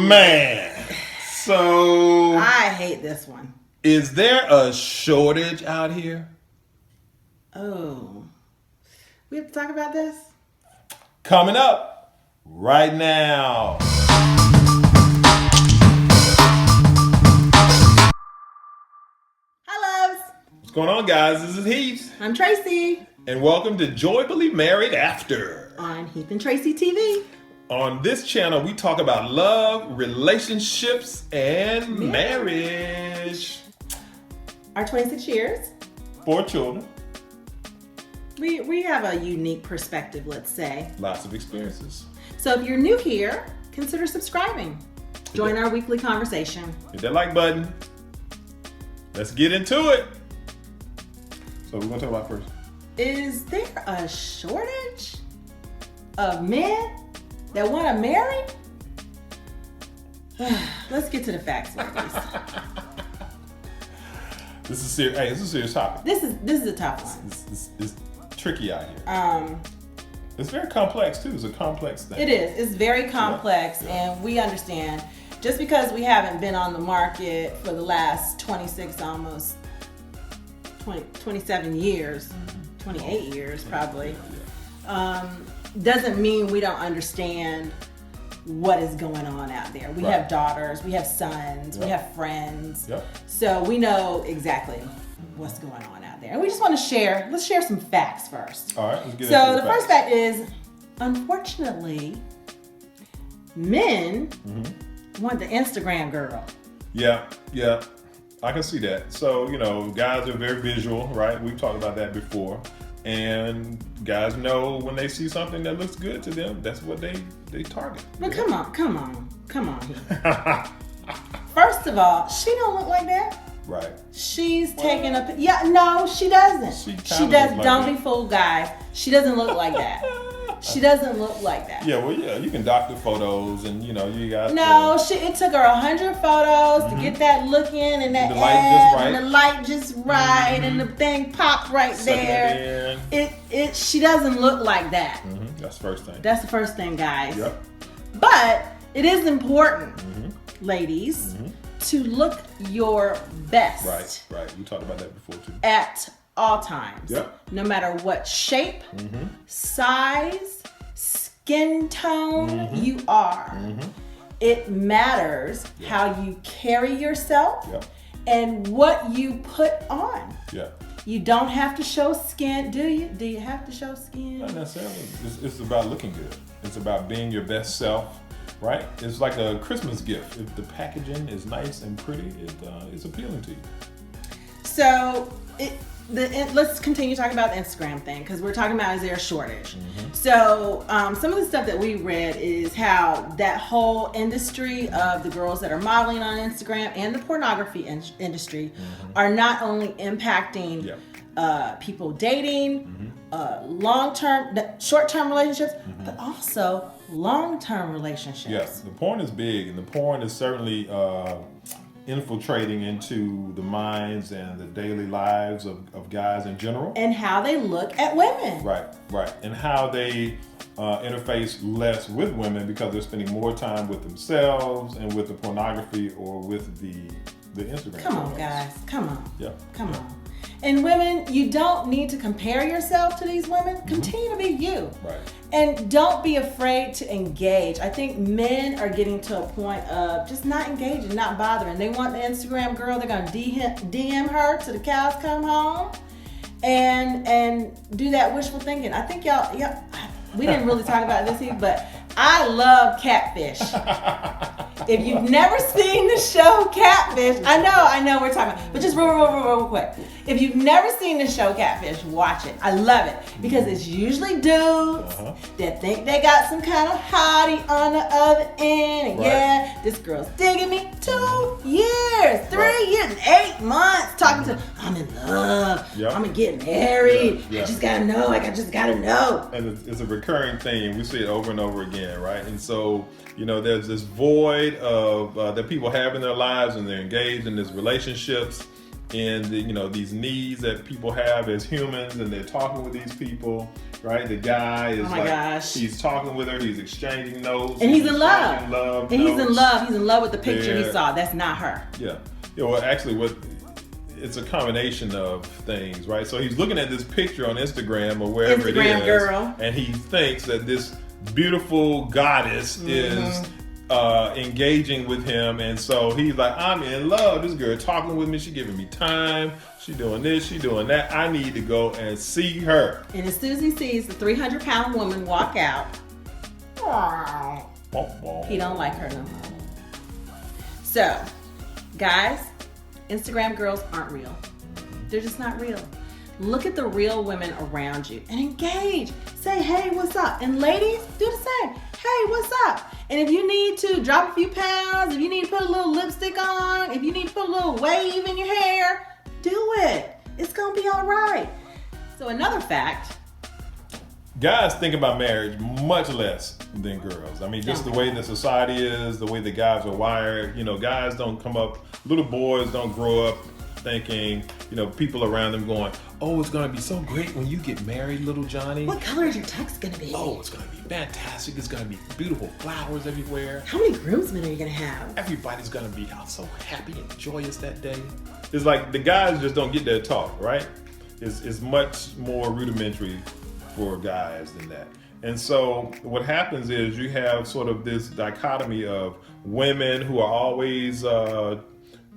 Man, so I hate this one. Is there a shortage out here? Oh, we have to talk about this? Coming up right now. Hi, loves. What's going on, guys? This is Heath. I'm Tracy. And welcome to Joyfully Married After. On HeathandTracyTV. On this channel, we talk about love, relationships, and marriage. Our 26 years. 4 children. We have a unique perspective, let's say. Lots of experiences. So if you're new here, consider subscribing. Join our weekly conversation. Hit that like button. Let's get into it. So we're going to talk about first. Is there a shortage of men that want to marry? Let's get to the facts, ladies. This is serious. Hey, this is a serious topic. This is a tough one. It's tricky out here. It's very complex too. It's a complex thing. It is. It's very complex, and we understand. Just because we haven't been on the market for the last 26, almost 27 years, 28 years probably, doesn't mean we don't understand what is going on out there. We have daughters, we have sons, we have friends. So we know exactly what's going on out there. And we just want to share, let's share some facts first. All right, let's get so into the first fact is, unfortunately, men want the Instagram girl. Yeah. I can see that. So, guys are very visual, right? We've talked about that before. And guys know when they see something that looks good to them, that's what they target. But come on. First of all, she don't look like that. Right. She's taking a... Yeah, no, she doesn't. She does. Like don't that. Be fooled, guys. She doesn't look like that. She doesn't look like that. Yeah, you can doctor photos and, you got... No, it took her 100 photos to get that look in and that the light just right. And the light just right and the thing popped right there. She doesn't look like that. That's the first thing. That's the first thing, guys. Yep. But it is important, ladies, to look your best. Right. We talked about that before too. At all times. Yep. No matter what shape, size, skin tone you are. It matters how you carry yourself and what you put on. Yeah. You don't have to show skin, do you? Do you have to show skin? Not necessarily. It's about looking good. It's about being your best self, right? It's like a Christmas gift. If the packaging is nice and pretty, it's appealing to you. So let's continue talking about the Instagram thing, because we're talking about, is there a shortage? So some of the stuff that we read is how that whole industry of the girls that are modeling on Instagram and the pornography industry are not only impacting people dating, short-term relationships, but also long-term relationships. Yes, the porn is big, and the porn is certainly infiltrating into the minds and the daily lives of guys in general. And how they look at women. Right. And how they interface less with women because they're spending more time with themselves and with the pornography or with the Instagram. Come on, guys. Come on. Yeah. Come on. And women, you don't need to compare yourself to these women. Continue to be you. Right. And don't be afraid to engage. I think men are getting to a point of just not engaging, not bothering. They want the Instagram girl. They're going to DM her till the cows come home and do that wishful thinking. I think y'all, we didn't really talk about this here, but I love catfish. If you've never seen the show Catfish, I know we're talking about, but just real quick. If you've never seen the show Catfish, watch it. I love it because it's usually dudes that think they got some kind of hottie on the other end. And this girl's digging me. 2 years, 3 years, 8 months talking to, I'm in love. I'm gonna get married. I just gotta know. I just gotta know. And it's a recurring thing. We see it over and over again, right? And so, there's this void of that people have in their lives, and they're engaged in these relationships. in the, these needs that people have as humans, and they're talking with these people, right? The guy is he's talking with her, he's exchanging notes, and he's in love. And he's in love. He's in love with the picture he saw. That's not her. Yeah. Well, actually, it's a combination of things, right? So he's looking at this picture on Instagram or wherever it is, girl, and he thinks that this beautiful goddess is engaging with him, and so he's like, I'm in love. This girl talking with me, she giving me time, she doing this, she doing that. I need to go and see her. And as soon as he sees the 300-pound woman walk out, he don't like her no more. So, guys, Instagram girls aren't real. They're just not real. Look at the real women around you and engage. Say, hey, what's up? And ladies, do the same. Hey, what's up? And if you need to drop a few pounds, if you need to put a little lipstick on, if you need to put a little wave in your hair, do it. It's going to be all right. So another fact. Guys think about marriage much less than girls. I mean, just the way the society is, the way the guys are wired. Guys don't come up, little boys don't grow up thinking, people around them going, oh, it's going to be so great when you get married, little Johnny. What color is your tux going to be? Oh, it's going to be fantastic. It's going to be beautiful flowers everywhere. How many groomsmen are you going to have? Everybody's going to be out so happy and joyous that day. It's like the guys just don't get their talk, right? It's much more rudimentary for guys than that. And so what happens is you have sort of this dichotomy of women who are always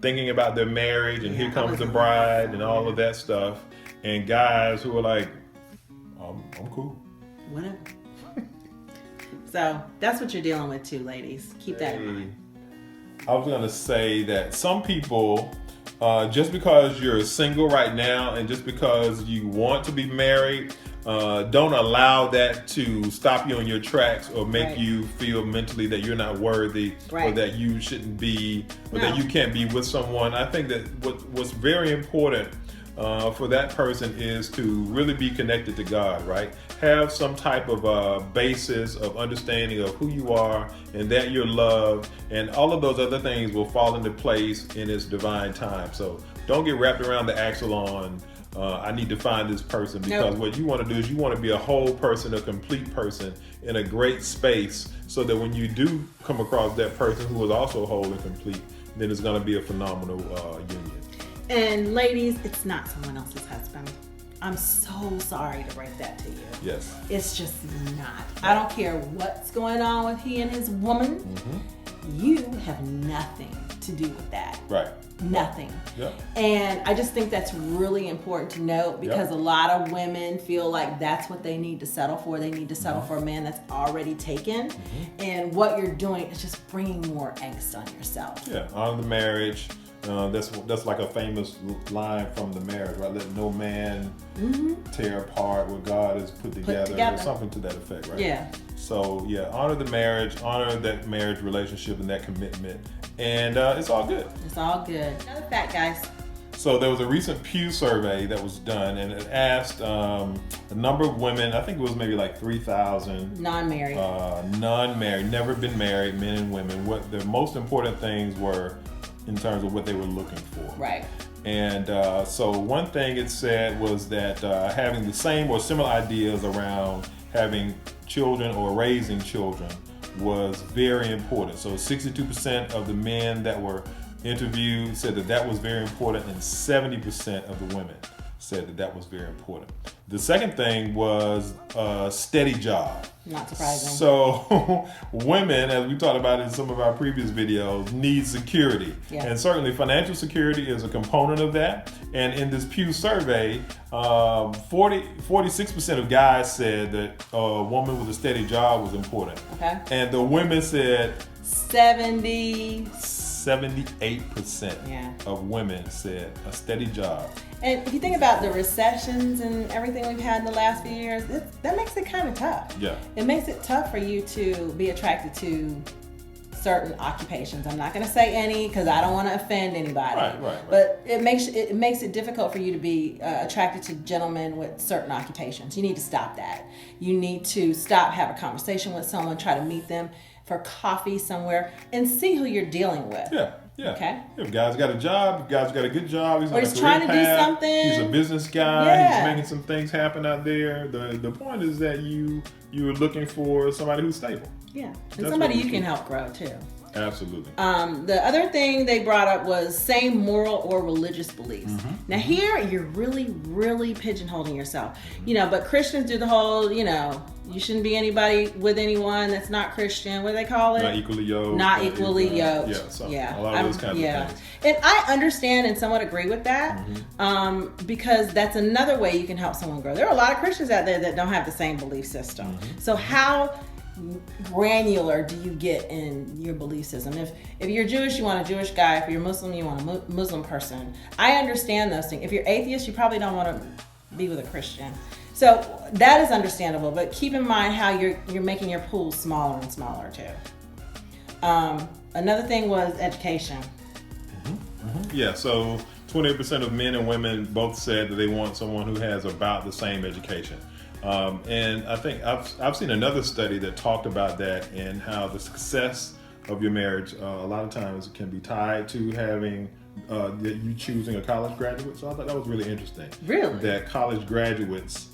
thinking about their marriage, and here comes the bride and all of that stuff, and guys who are like, I'm cool. Whatever. So that's what you're dealing with too, ladies. Keep that in mind. I was going to say that some people, just because you're single right now and just because you want to be married, don't allow that to stop you in your tracks or make you feel mentally that you're not worthy or that you shouldn't be or that you can't be with someone. I think that what's very important for that person is to really be connected to God, right? Have some type of basis of understanding of who you are and that you're loved, and all of those other things will fall into place in its divine time. So don't get wrapped around the axle on I need to find this person, because what you want to do is you want to be a whole person, a complete person in a great space, so that when you do come across that person who is also whole and complete, then it's going to be a phenomenal union. And ladies, it's not someone else's husband. I'm so sorry to break that to you. Yes. It's just not. I don't care what's going on with he and his woman. You have nothing to do with that. Right. Nothing. Yep. And I just think that's really important to note, because a lot of women feel like that's what they need to settle for. They need to settle for a man that's already taken. And what you're doing is just bringing more angst on yourself. Yeah, honor the marriage. That's like a famous line from The Marriage, right? Let no man tear apart what God has put together. Or something to that effect, right? Yeah. So honor the marriage, honor that marriage relationship and that commitment, and it's all good. It's all good. Another fact, guys. So there was a recent Pew Survey that was done, and it asked a number of women, I think it was maybe like 3,000. Non-married. Non-married, never been married, men and women, what the most important things were in terms of what they were looking for. Right. And so one thing it said was that having the same or similar ideas around having children or raising children was very important. So 62% of the men that were interviewed said that was very important, and 70% of the women said that was very important. The second thing was a steady job. Not surprising. So women, as we talked about in some of our previous videos, need security. Yeah. And certainly financial security is a component of that. And in this Pew survey, 46% of guys said that a woman with a steady job was important. Okay. And the women said 78% of women said a steady job. And if you think about the recessions and everything we've had in the last few years, that makes it kind of tough. Yeah. It makes it tough for you to be attracted to certain occupations. I'm not going to say any, because I don't want to offend anybody. Right. But it makes it difficult for you to be attracted to gentlemen with certain occupations. You need to stop that. You need to stop, have a conversation with someone, try to meet them for coffee somewhere, and see who you're dealing with. Yeah. Yeah. Okay. If guy's got a job, if guy's got a good job, he's Or on a he's career trying to do path, something. He's a business guy. Yeah. He's making some things happen out there. The point is that you're looking for somebody who's stable. Yeah. And That's somebody what we you can do. help grow too. Absolutely. The other thing they brought up was same moral or religious beliefs. Now here you're really, really pigeonholing yourself. But Christians do the whole, you shouldn't be anybody with anyone that's not Christian. What do they call it? Not equally yoked. Not equally yoked. A lot of those kinds of things. And I understand and somewhat agree with that because that's another way you can help someone grow. There are a lot of Christians out there that don't have the same belief system. So how granular do you get in your belief system? If you're Jewish, you want a Jewish guy. If you're Muslim, you want a Muslim person. I understand those things. If you're atheist, you probably don't want to be with a Christian. So that is understandable, but keep in mind how you're making your pool smaller and smaller too. Another thing was education. Yeah, so 28% of men and women both said that they want someone who has about the same education. And I think I've seen another study that talked about that and how the success of your marriage a lot of times can be tied to having you choosing a college graduate. So I thought that was really interesting. Really? That college graduates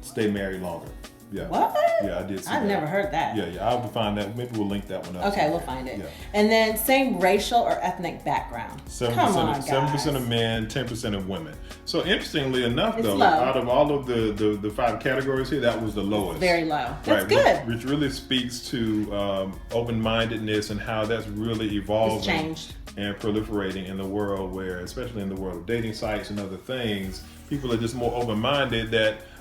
stay married longer. Yeah. What? Yeah, I did see I've that. never heard that. Yeah, I'll find that. Maybe we'll link that one up. Okay, we'll find it. Yeah. And then same racial or ethnic background. 7% of men, 10% of women. So interestingly enough, It's though, low. out of all of the 5 categories here, that was the lowest. Very low. That's Right, good. Which really speaks to open-mindedness and how that's really evolving It's changed. and proliferating in the world where, especially in the world of dating sites and other things, people are just more open-minded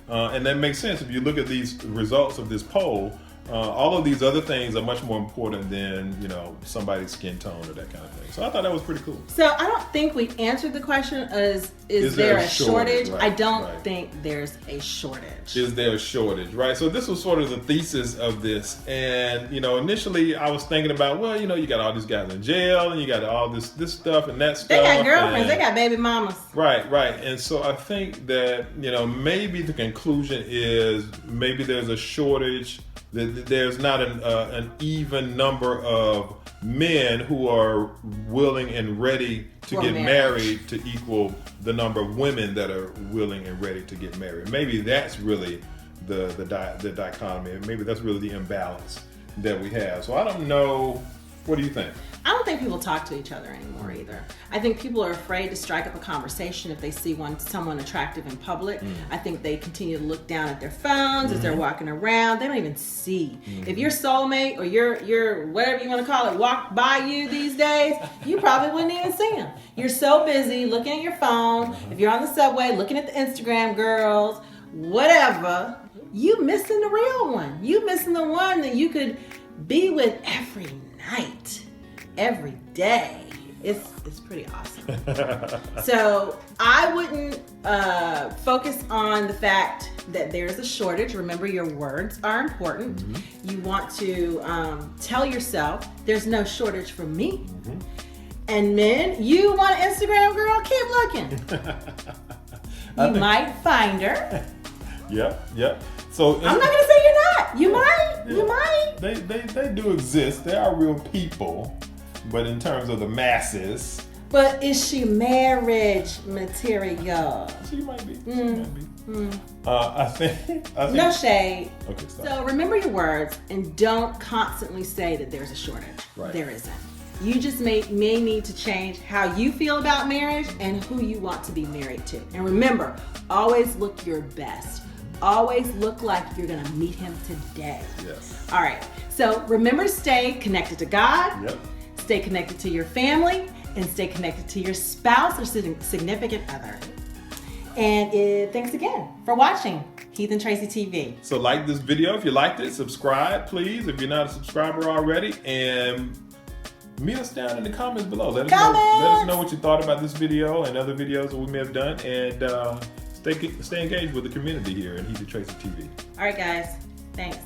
and that makes sense if you look at these results of this poll. All of these other things are much more important than somebody's skin tone or that kind of thing. So I thought that was pretty cool. So I don't think we answered the question is there a shortage? Right, I don't right. think there's a shortage. Is there a shortage, right? So this was sort of the thesis of this. And, initially I was thinking about, well, you got all these guys in jail and you got all this stuff and that stuff. They got girlfriends, they got baby mamas. Right. And so I think that, maybe the conclusion is maybe there's a shortage. There's not an even number of men who are willing and ready to get married to equal the number of women that are willing and ready to get married. Maybe that's really the dichotomy. Maybe that's really the imbalance that we have. So I don't know. What do you think? I don't think people talk to each other anymore either. I think people are afraid to strike up a conversation if they see someone attractive in public. I think they continue to look down at their phones as they're walking around. They don't even see. If your soulmate or your whatever you want to call it walked by you these days, you probably wouldn't even see him. You're so busy looking at your phone. If you're on the subway looking at the Instagram girls, whatever, you missing the real one. You missing the one that you could be with every night, every day. It's pretty awesome. So I wouldn't focus on the fact that there's a shortage. Remember, your words are important. You want to tell yourself there's no shortage for me. And men, you want an Instagram girl? Keep looking. You might find her. Yep. So I'm not gonna say you're not. You might. You might. They do exist. They are real people, but in terms of the masses, but is she marriage material? She might be. I think. No shade. Okay, stop. So remember your words and don't constantly say that there's a shortage. Right. There isn't. You just may need to change how you feel about marriage and who you want to be married to. And remember, always look your best. Always look like you're gonna meet him today. Yes. All right. So remember to stay connected to God. Yep. Stay connected to your family and stay connected to your spouse or significant other. And thanks again for watching Heathan Tracy TV. So like this video if you liked it. Subscribe, please, if you're not a subscriber already, and meet us down in the comments below. Let us know what you thought about this video and other videos that we may have done, and stay engaged with the community here at HeathandTracyTV. All right, guys. Thanks.